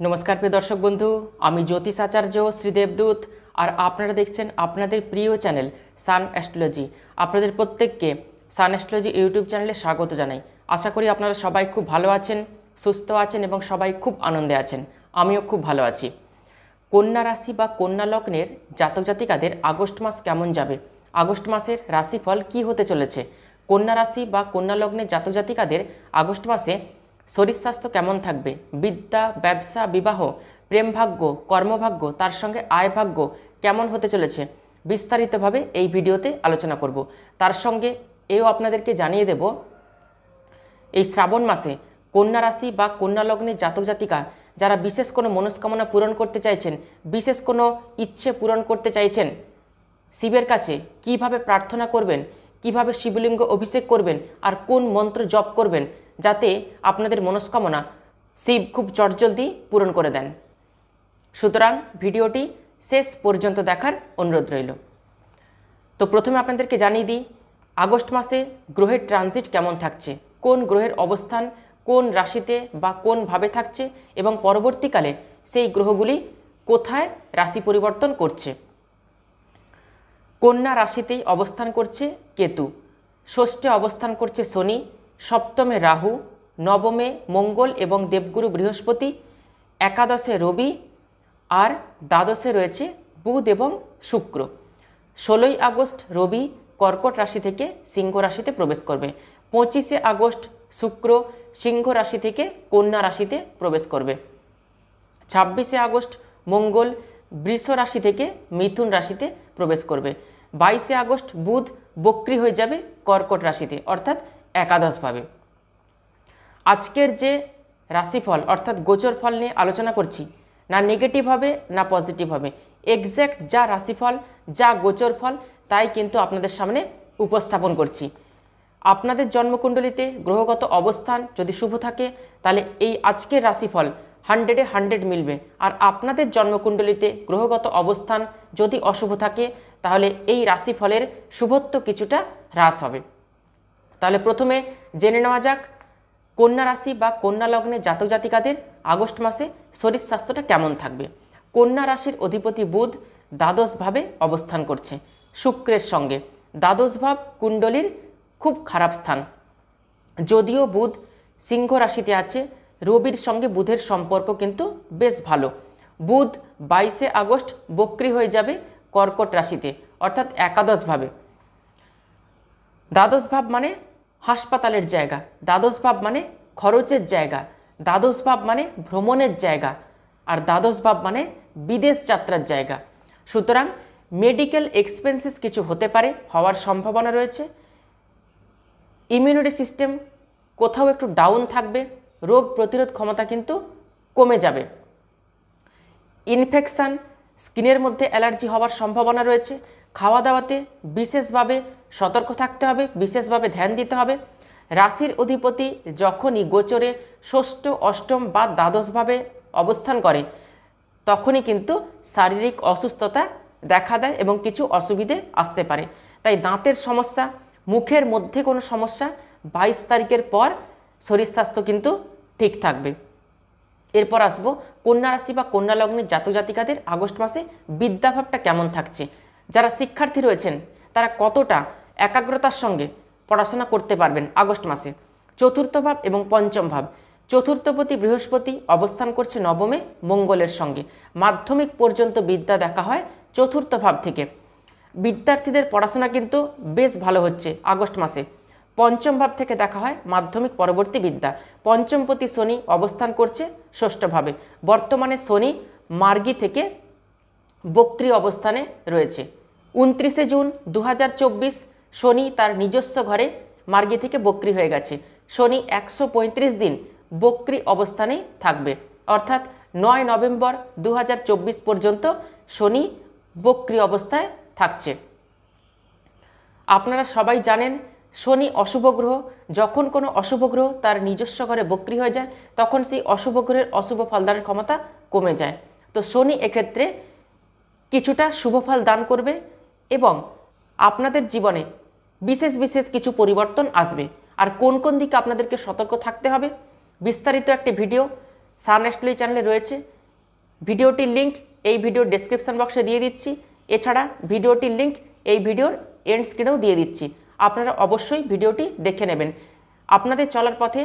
नमस्कार प्रिय दर्शक बंधु आमी ज्योतिष आचार्य श्री देवदूत और आपनारा देखছেন আপনাদের প্রিয় চ্যানেল সান অ্যাস্ট্রোলজি। আপনাদের প্রত্যেককে সান অ্যাস্ট্রোলজি ইউটিউব চ্যানেলে স্বাগত জানাই। আশা করি আপনারা সবাই খুব ভালো আছেন, সুস্থ আছেন এবং সবাই খুব আনন্দে আছেন। আমিও খুব ভালো আছি। কন্যা রাশি বা কন্যা লগ্নের জাতক জাতিকাদের আগস্ট মাস কেমন যাবে, আগস্ট মাসের রাশিফল কি হতে চলেছে, কন্যা রাশি বা কন্যা লগ্নের জাতক জাতিকাদের আগস্ট মাসে শরীর স্বাস্থ্য কেমন থাকবে, বিদ্যা, ব্যবসা, বিবাহ, প্রেম ভাগ্য, কর্মভাগ্য, তার সঙ্গে আয় ভাগ্য কেমন হতে চলেছে, বিস্তারিতভাবে এই ভিডিওতে আলোচনা করব। তার সঙ্গে এও আপনাদেরকে জানিয়ে দেব এই শ্রাবণ মাসে কন্যা রাশি বা কন্যা লগ্নের জাতক জাতিকা যারা বিশেষ কোনো মনস্কামনা পূরণ করতে চাইছেন, বিশেষ কোনো ইচ্ছে পূরণ করতে চাইছেন, শিবের কাছে কিভাবে প্রার্থনা করবেন, কিভাবে শিবলিঙ্গ অভিষেক করবেন আর কোন মন্ত্র জপ করবেন যাতে আপনাদের মনস্কামনা শিব খুব চটজলদি পূরণ করে দেন। সুতরাং ভিডিওটি শেষ পর্যন্ত দেখার অনুরোধ রইল। তো প্রথমে আপনাদেরকে জানিয়ে দিই আগস্ট মাসে গ্রহের ট্রানজিট কেমন থাকছে, কোন গ্রহের অবস্থান কোন রাশিতে বা কোনভাবে থাকছে এবং পরবর্তীকালে সেই গ্রহগুলি কোথায় রাশি পরিবর্তন করছে। কন্যা রাশিতেই অবস্থান করছে কেতু, ষষ্ঠে অবস্থান করছে শনি, সপ্তমে রাহু, নবমে মঙ্গল এবং দেবগুরু বৃহস্পতি, একাদশে রবি আর দ্বাদশে রয়েছে বুধ এবং শুক্র। 16ই আগস্ট রবি কর্কট রাশি থেকে সিংহ রাশিতে প্রবেশ করবে। 25শে আগস্ট শুক্র সিংহ রাশি থেকে কন্যা রাশিতে প্রবেশ করবে। 26শে আগস্ট মঙ্গল বৃষ রাশি থেকে মিথুন রাশিতে প্রবেশ করবে। 22শে আগস্ট বুধ বক্রী হয়ে যাবে কর্কট রাশিতে অর্থাৎ একাদশভাবে। আজকের যে রাশিফল অর্থাৎ গোচর ফল নিয়ে আলোচনা করছি, না নেগেটিভ হবে না পজিটিভ হবে, এক্স্যাক্ট যা রাশিফল যা গোচর ফল তাই কিন্তু আপনাদের সামনে উপস্থাপন করছি। আপনাদের জন্মকুণ্ডলিতে গ্রহগত অবস্থান যদি শুভ থাকে তাহলে এই আজকের রাশিফল 100-এ 100 মিলবে, আর আপনাদের জন্মকুণ্ডলিতে গ্রহগত অবস্থান যদি অশুভ থাকে তাহলে এই রাশিফলের শুভত্ব কিছুটা হ্রাস হবে। তাহলে প্রথমে জেনে নেওয়া যাক কন্যা রাশি বা কন্যা লগ্নে জাতক জাতিকাদের আগস্ট মাসে শরীর স্বাস্থ্যটা কেমন থাকবে। কন্যা রাশির অধিপতি বুধ দ্বাদশভাবে অবস্থান করছে শুক্রের সঙ্গে। দ্বাদশ ভাব কুণ্ডলীর খুব খারাপ স্থান। যদিও বুধ সিংহ রাশিতে আছে, রবির সঙ্গে বুধের সম্পর্ক কিন্তু বেশ ভালো। বুধ 22শে আগস্ট বক্রী হয়ে যাবে কর্কট রাশিতে অর্থাৎ একাদশভাবে। দ্বাদশ ভাব মানে হাসপাতালের জায়গা, দ্বাদশ ভাব মানে খরচের জায়গা, দ্বাদশ ভাব মানে ভ্রমণের জায়গা, আর দ্বাদশ ভাব মানে বিদেশ যাত্রার জায়গা। সুতরাং মেডিকেল এক্সপেন্সেস কিছু হতে পারে, হওয়ার সম্ভাবনা রয়েছে। ইমিউনিটি সিস্টেম কোথাও একটু ডাউন থাকবে, রোগ প্রতিরোধ ক্ষমতা কিন্তু কমে যাবে। ইনফেকশান, স্কিনের মধ্যে অ্যালার্জি হওয়ার সম্ভাবনা রয়েছে। খাওয়া দাওয়াতে বিশেষভাবে সতর্ক থাকতে হবে, বিশেষভাবে ধ্যান দিতে হবে। রাশির অধিপতি যখনই গোচরে ষষ্ঠ, অষ্টম বা দ্বাদশভাবে অবস্থান করে তখনই কিন্তু শারীরিক অসুস্থতা দেখা দেয় এবং কিছু অসুবিধে আসতে পারে। তাই দাঁতের সমস্যা, মুখের মধ্যে কোনো সমস্যা 22 তারিখের পর শরীর স্বাস্থ্য কিন্তু ঠিক থাকবে। এরপর আসবো কন্যা রাশি বা কন্যা লগ্নের জাতক জাতিকাদের আগস্ট মাসে বিদ্যাভাবটা কেমন থাকছে। যারা শিক্ষার্থী রয়েছেন তারা কতটা একাগ্রতার সঙ্গে পড়াশোনা করতে পারবেন আগস্ট মাসে। চতুর্থ ভাব এবং পঞ্চম ভাব, চতুর্থপতি বৃহস্পতি অবস্থান করছে নবমে মঙ্গলের সঙ্গে। মাধ্যমিক পর্যন্ত বিদ্যা দেখা হয় চতুর্থ ভাব থেকে। বিদ্যার্থীদের পড়াশোনা কিন্তু বেশ ভালো হচ্ছে আগস্ট মাসে। পঞ্চম ভাব থেকে দেখা হয় মাধ্যমিক পরবর্তী বিদ্যা। পঞ্চমপতি শনি অবস্থান করছে ষষ্ঠভাবে। বর্তমানে শনি মার্গী থেকে বক্রী অবস্থানে রয়েছে। 29শে জুন 2024 শনি তার নিজস্ব ঘরে মার্গী থেকে বক্রী হয়ে গেছে। শনি 135 দিন বক্রী অবস্থানে থাকবে, অর্থাৎ 9 নভেম্বর 2024 পর্যন্ত শনি বক্রী অবস্থায় থাকছে। আপনারা সবাই জানেন শনি অশুভ গ্রহ। যখন কোনো অশুভ গ্রহ তার নিজস্ব ঘরে বক্রী হয়ে যায় তখন সেই অশুভ গ্রহের অশুভ ফলদানের ক্ষমতা কমে যায়। তো শনি এক্ষেত্রে কিছুটা শুভ ফল দান করবে এবং আপনাদের জীবনে বিশেষ বিশেষ কিছু পরিবর্তন আসবে। আর কোন কোন দিকে আপনাদেরকে সতর্ক থাকতে হবে বিস্তারিত একটি ভিডিও সান অ্যাস্ট্রোলজি চ্যানেলে রয়েছে। ভিডিওটির লিঙ্ক এই ভিডিওর ডেসক্রিপশন বক্সে দিয়ে দিচ্ছি। এছাড়া ভিডিওটির লিঙ্ক এই ভিডিওর এন্ড স্ক্রিনেও দিয়ে দিচ্ছি। আপনারা অবশ্যই ভিডিওটি দেখে নেবেন। আপনাদের চলার পথে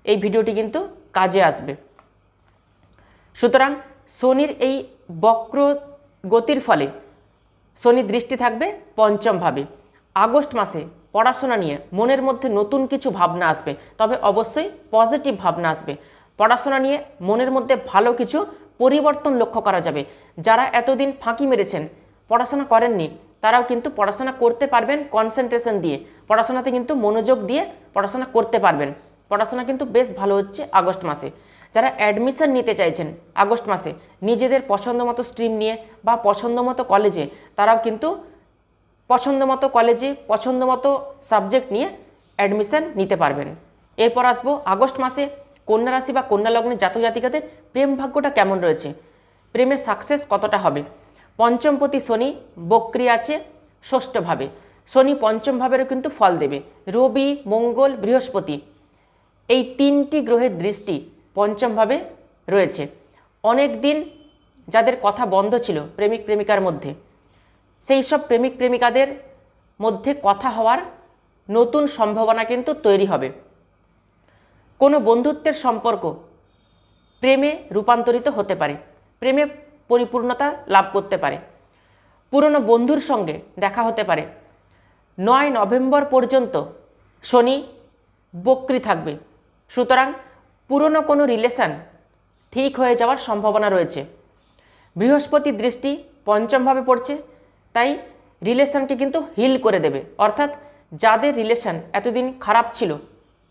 এই ভিডিওটি কিন্তু কাজে আসবে। সুতরাং শনির এই বক্র গতির ফলে শনি দৃষ্টি থাকবে পঞ্চম ভাবে। আগস্ট মাসে পড়াশোনা নিয়ে মনের মধ্যে নতুন কিছু ভাবনা আসবে, তবে অবশ্যই পজিটিভ ভাবনা আসবে। পড়াশোনা নিয়ে মনের মধ্যে ভালো কিছু পরিবর্তন লক্ষ্য করা যাবে। যারা এতদিন ফাঁকি মেরেছেন, পড়াশোনা করেননি, তারাও কিন্তু পড়াশোনা করতে পারবেন। কনসেন্ট্রেশন দিয়ে পড়াশোনাতে কিন্তু মনোযোগ দিয়ে পড়াশোনা করতে পারবেন। পড়াশোনা কিন্তু বেশ ভালো হচ্ছে আগস্ট মাসে। যারা অ্যাডমিশন নিতে চাইছেন আগস্ট মাসে নিজেদের পছন্দ মতো স্ট্রিম নিয়ে বা পছন্দ মতো কলেজে, তারাও কিন্তু পছন্দ মতো কলেজে পছন্দ মতো সাবজেক্ট নিয়ে অ্যাডমিশন নিতে পারবেন। এরপর আসবো আগস্ট মাসে কন্যা রাশি বা কন্যা লগ্নের জাতক জাতিকাদের প্রেম ভাগ্যটা কেমন রয়েছে, প্রেমে সাকসেস কতটা হবে। পঞ্চমপতি শনি বক্রি আছে ষষ্ঠভাবে। শনি পঞ্চম ভাবেরও কিন্তু ফল দেবে। রবি, মঙ্গল, বৃহস্পতি এই তিনটি গ্রহের দৃষ্টি পঞ্চমভাবে রয়েছে। অনেক দিন যাদের কথা বন্ধ ছিল প্রেমিক প্রেমিকার মধ্যে, সেই সব প্রেমিক প্রেমিকাদের মধ্যে কথা হওয়ার নতুন সম্ভাবনা কিন্তু তৈরি হবে। কোনো বন্ধুত্বের সম্পর্ক প্রেমে রূপান্তরিত হতে পারে, প্রেমে পরিপূর্ণতা লাভ করতে পারে। পুরনো বন্ধুর সঙ্গে দেখা হতে পারে। 9 নভেম্বর পর্যন্ত শনি বক্রি থাকবে। সুতরাং পুরনো কোনো রিলেশান ঠিক হয়ে যাওয়ার সম্ভাবনা রয়েছে। বৃহস্পতির দৃষ্টি পঞ্চমভাবে পড়ছে, তাই রিলেশানকে কিন্তু হিল করে দেবে। অর্থাৎ যাদের রিলেশান এতদিন খারাপ ছিল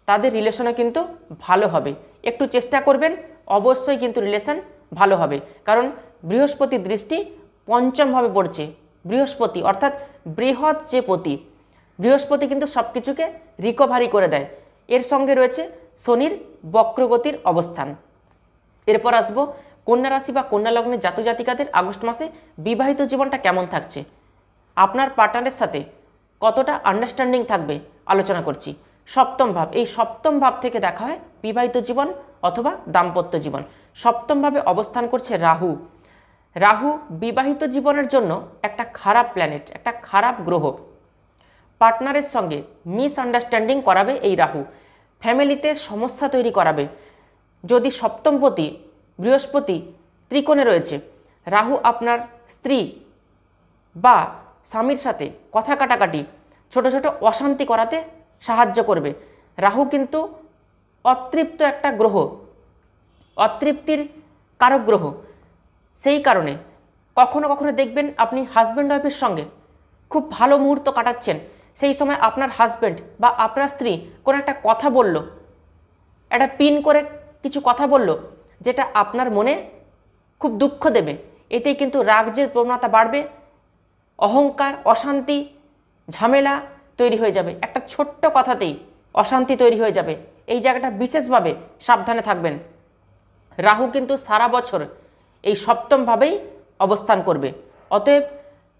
তাদের রিলেশনও কিন্তু ভালো হবে। একটু চেষ্টা করবেন, অবশ্যই কিন্তু রিলেশান ভালো হবে। কারণ বৃহস্পতির দৃষ্টি পঞ্চমভাবে পড়ছে। বৃহস্পতি অর্থাৎ বৃহৎ যে পতি, বৃহস্পতি কিন্তু সব কিছুকে রিকভারি করে দেয়। এর সঙ্গে রয়েছে শনির বক্রগতির অবস্থান। এরপর আসবো কন্যা রাশি বা কন্যা লগ্নের জাতক জাতিকাদের আগস্ট মাসে বিবাহিত জীবনটা কেমন থাকছে, আপনার পার্টনারের সাথে কতটা আন্ডারস্ট্যান্ডিং থাকবে আলোচনা করছি। সপ্তম ভাব, এই সপ্তম ভাব থেকে দেখা হয় বিবাহিত জীবন অথবা দাম্পত্য জীবন। সপ্তমভাবে অবস্থান করছে রাহু। রাহু বিবাহিত জীবনের জন্য একটা খারাপ প্ল্যানেট, একটা খারাপ গ্রহ। পার্টনারের সঙ্গে মিসআন্ডারস্ট্যান্ডিং করাবে এই রাহু, ফ্যামিলিতে সমস্যা তৈরি করাবে। যদি সপ্তমপতি বৃহস্পতি ত্রিকোণে রয়েছে, রাহু আপনার স্ত্রী বা স্বামীর সাথে কথা কাটাকাটি, ছোট ছোট অশান্তি করাতে সাহায্য করবে। রাহু কিন্তু অতৃপ্ত একটা গ্রহ, অতৃপ্তির কারক গ্রহ। সেই কারণে কখনো কখনো দেখবেন আপনি হাজব্যান্ড ওয়াইফের সঙ্গে খুব ভালো মুহূর্ত কাটাচ্ছেন, সেই সময় আপনার হাজব্যান্ড বা আপনার স্ত্রী কোনো একটা কথা বলল, একটা পিন করে কিছু কথা বলল, যেটা আপনার মনে খুব দুঃখ দেবে। এতেই কিন্তু রাগ যে প্রবণতা বাড়বে, অহংকার, অশান্তি, ঝামেলা তৈরি হয়ে যাবে। একটা ছোট্ট কথাতেই অশান্তি তৈরি হয়ে যাবে। এই জায়গাটা বিশেষভাবে সাবধানে থাকবেন। রাহু কিন্তু সারা বছর এই সপ্তমভাবেই অবস্থান করবে। অতএব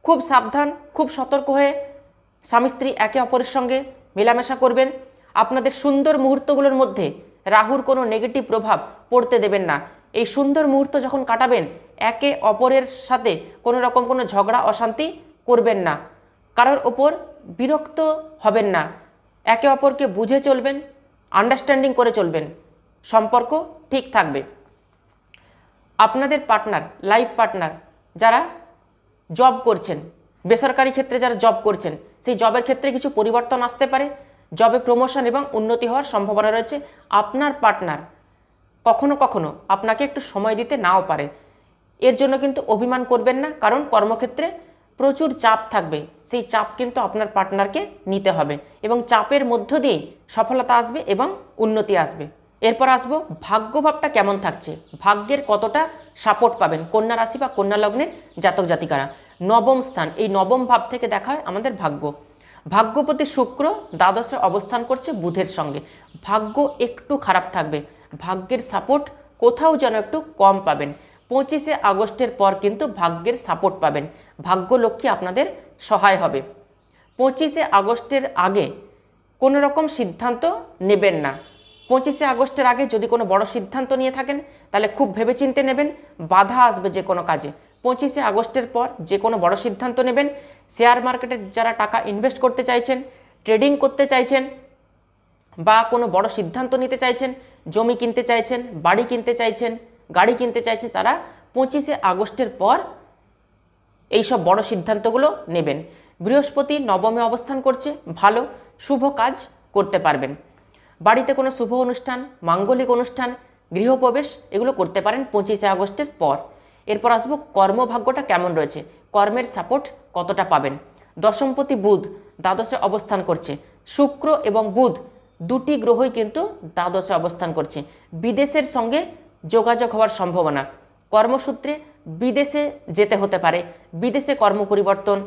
খুব সাবধান, খুব সতর্ক হয়ে স্বামী স্ত্রী একে অপরের সঙ্গে মেলামেশা করবেন। আপনাদের সুন্দর মুহূর্তগুলোর মধ্যে রাহুর কোনো নেগেটিভ প্রভাব পড়তে দেবেন না। এই সুন্দর মুহূর্ত যখন কাটাবেন, একে অপরের সাথে কোনো রকম কোনো ঝগড়া অশান্তি করবেন না, কারোর ওপর বিরক্ত হবেন না, একে অপরকে বুঝে চলবেন, আন্ডারস্ট্যান্ডিং করে চলবেন, সম্পর্ক ঠিক থাকবে। আপনাদের পার্টনার, লাইফ পার্টনার যারা জব করছেন, বেসরকারি ক্ষেত্রে যারা জব করছেন, সেই জবের ক্ষেত্রে কিছু পরিবর্তন আসতে পারে। জবে প্রমোশন এবং উন্নতি হওয়ার সম্ভাবনা রয়েছে। আপনার পার্টনার কখনো কখনো আপনাকে একটু সময় দিতে নাও পারে। এর জন্য কিন্তু অভিমান করবেন না, কারণ কর্মক্ষেত্রে প্রচুর চাপ থাকবে। সেই চাপ কিন্তু আপনার পার্টনারকে নিতে হবে এবং চাপের মধ্য দিয়েই সফলতা আসবে এবং উন্নতি আসবে। এরপর আসবো ভাগ্যভাবটা কেমন থাকছে, ভাগ্যের কতটা সাপোর্ট পাবেন কন্যা রাশি বা কন্যা লগ্নের জাতক জাতিকারা। নবম স্থান, এই নবম ভাব থেকে দেখা হয় আমাদের ভাগ্য। ভাগ্যপতি শুক্র দ্বাদশে অবস্থান করছে বুধের সঙ্গে। ভাগ্য একটু খারাপ থাকবে, ভাগ্যের সাপোর্ট কোথাও যেন একটু কম পাবেন। 25শে আগস্টের পর কিন্তু ভাগ্যের সাপোর্ট পাবেন, ভাগ্যলক্ষ্মী আপনাদের সহায় হবে। 25শে আগস্টের আগে কোনো রকম সিদ্ধান্ত নেবেন না, 25শে আগস্টের আগে যদি কোনো বড় সিদ্ধান্ত নিয়ে থাকেন তাহলে খুব ভেবেচিন্তে নেবেন, বাধা আসবে যে কোনো কাজে। 25শে আগস্টের পর যে কোনো বড় সিদ্ধান্ত নেবেন, শেয়ার মার্কেটে যারা টাকা ইনভেস্ট করতে চাইছেন, ট্রেডিং করতে চাইছেন বা কোনো বড় সিদ্ধান্ত নিতে চাইছেন, জমি কিনতে চাইছেন, বাড়ি কিনতে চাইছেন, গাড়ি কিনতে চাইছেন, তারা 25শে আগস্টের পর এইসব বড় সিদ্ধান্তগুলো নেবেন। বৃহস্পতি নবমে অবস্থান করছে, ভালো শুভ কাজ করতে পারবেন। বাড়িতে কোনো শুভ অনুষ্ঠান, মাঙ্গলিক অনুষ্ঠান, গৃহপ্রবেশ এগুলো করতে পারেন 25শে আগস্টের পর। এরপর আসবো কর্মভাগ্যটা কেমন রয়েছে, কর্মের সাপোর্ট কতটা পাবেন। দশমপতি বুধ দ্বাদশে অবস্থান করছে, শুক্র এবং বুধ দুটি গ্রহই কিন্তু দ্বাদশে অবস্থান করছে। বিদেশের সঙ্গে যোগাযোগ হওয়ার সম্ভাবনা, কর্মসূত্রে বিদেশে যেতে হতে পারে, বিদেশে কর্ম পরিবর্তন,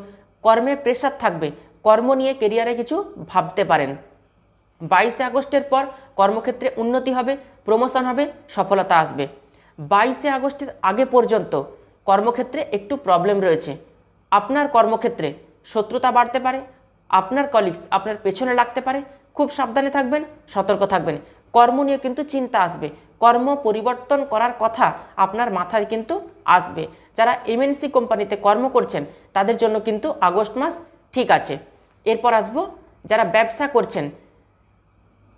কর্মের প্রেশার থাকবে, কর্ম নিয়ে কেরিয়ারে কিছু ভাবতে পারেন। 22শে আগস্টের পর কর্মক্ষেত্রে উন্নতি হবে, প্রমোশন হবে, সফলতা আসবে। 22শে আগস্টের আগে পর্যন্ত কর্মক্ষেত্রে একটু প্রবলেম রয়েছে। আপনার কর্মক্ষেত্রে শত্রুতা বাড়তে পারে, আপনার কলিগস আপনার পেছনে লাগতে পারে, খুব সাবধানে থাকবেন, সতর্ক থাকবেন। কর্ম নিয়ে কিন্তু চিন্তা আসবে, কর্ম পরিবর্তন করার কথা আপনার মাথায় কিন্তু আসবে। যারা এমএনসি কোম্পানিতে কর্ম করছেন তাদের জন্য কিন্তু আগস্ট মাস ঠিক আছে। এরপর আসবো যারা ব্যবসা করছেন,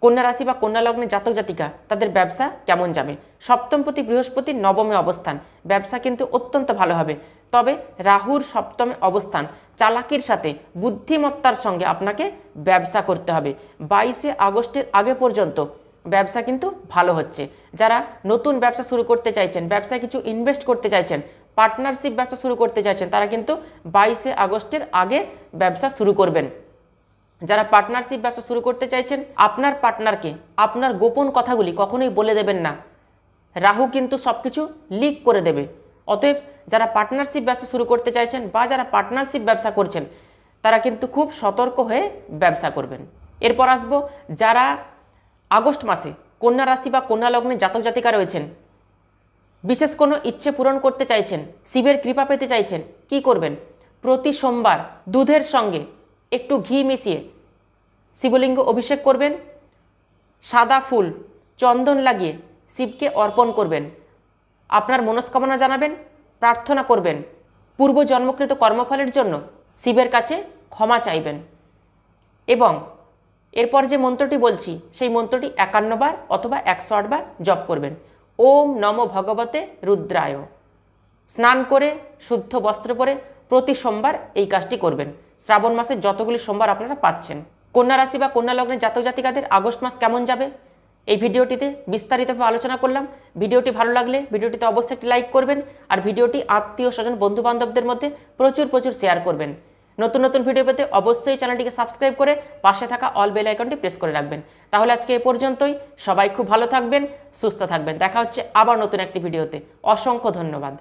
কন্যা রাশি বা কন্যা লগ্নে জাতক জাতিকা, তাদের ব্যবসা কেমন যাবে। সপ্তমপতি বৃহস্পতি নবমে অবস্থান, ব্যবসা কিন্তু অত্যন্ত ভালো হবে। তবে রাহুর সপ্তমে অবস্থান, চালাকির সাথে বুদ্ধিমত্তার সঙ্গে আপনাকে ব্যবসা করতে হবে। 22শে আগস্টের আগে পর্যন্ত ব্যবসা কিন্তু ভালো হচ্ছে। যারা নতুন ব্যবসা শুরু করতে চাইছেন, ব্যবসায় কিছু ইনভেস্ট করতে চাইছেন, পার্টনারশিপ ব্যবসা শুরু করতে চাইছেন, তারা কিন্তু 22শে আগস্টের আগে ব্যবসা শুরু করবেন। যারা পার্টনারশিপ ব্যবসা শুরু করতে চাইছেন, আপনার পার্টনারকে আপনার গোপন কথাগুলি কখনোই বলে দেবেন না, রাহু কিন্তু সব কিছু লিক করে দেবে। অতএব যারা পার্টনারশিপ ব্যবসা শুরু করতে চাইছেন বা যারা পার্টনারশিপ ব্যবসা করছেন তারা কিন্তু খুব সতর্ক হয়ে ব্যবসা করবেন। এরপর আসবো যারা আগস্ট মাসে কন্যা রাশি বা কন্যা লগ্নে জাতক জাতিকা রয়েছেন, বিশেষ কোনো ইচ্ছে পূরণ করতে চাইছেন, শিবের কৃপা পেতে চাইছেন, কি করবেন? প্রতি সোমবার দুধের সঙ্গে একটু ঘি মিশিয়ে শিবলিঙ্গ অভিষেক করবেন, সাদা ফুল চন্দন লাগিয়ে শিবকে অর্পণ করবেন, আপনার মনস্কামনা জানাবেন, প্রার্থনা করবেন, পূর্ব জন্মকৃত কর্মফলের জন্য শিবের কাছে ক্ষমা চাইবেন এবং এরপর যে মন্ত্রটি বলছি সেই মন্ত্রটি 51 বার অথবা 108 বার জপ করবেন। ওম নমো ভগবতে রুদ্রায়। স্নান করে শুদ্ধ বস্ত্র পরে প্রতি সোমবার এই কাজটি করবেন। শ্রাবণ মাসে যতগুলি সোমবার আপনারা পাচ্ছেন। কন্যা রাশি বা কন্যা লগ্নের জাতক জাতিকাদের আগস্ট মাস কেমন যাবে এই ভিডিওটিতে বিস্তারিতভাবে আলোচনা করলাম। ভিডিওটি ভালো লাগলে ভিডিওটিতে অবশ্যই একটি লাইক করবেন আর ভিডিওটি আত্মীয় স্বজন বন্ধু বান্ধবদের মধ্যে প্রচুর শেয়ার করবেন। নতুন নতুন ভিডিও পেতে অবশ্যই চ্যানেলটিকে সাবস্ক্রাইব করে পাশে থাকা অল বেল আইকনটি প্রেস করে রাখবেন। তাহলে আজকে এ পর্যন্তই। সবাই খুব ভালো থাকবেন, সুস্থ থাকবেন। দেখা হচ্ছে আবার নতুন একটি ভিডিওতে। অসংখ্য ধন্যবাদ।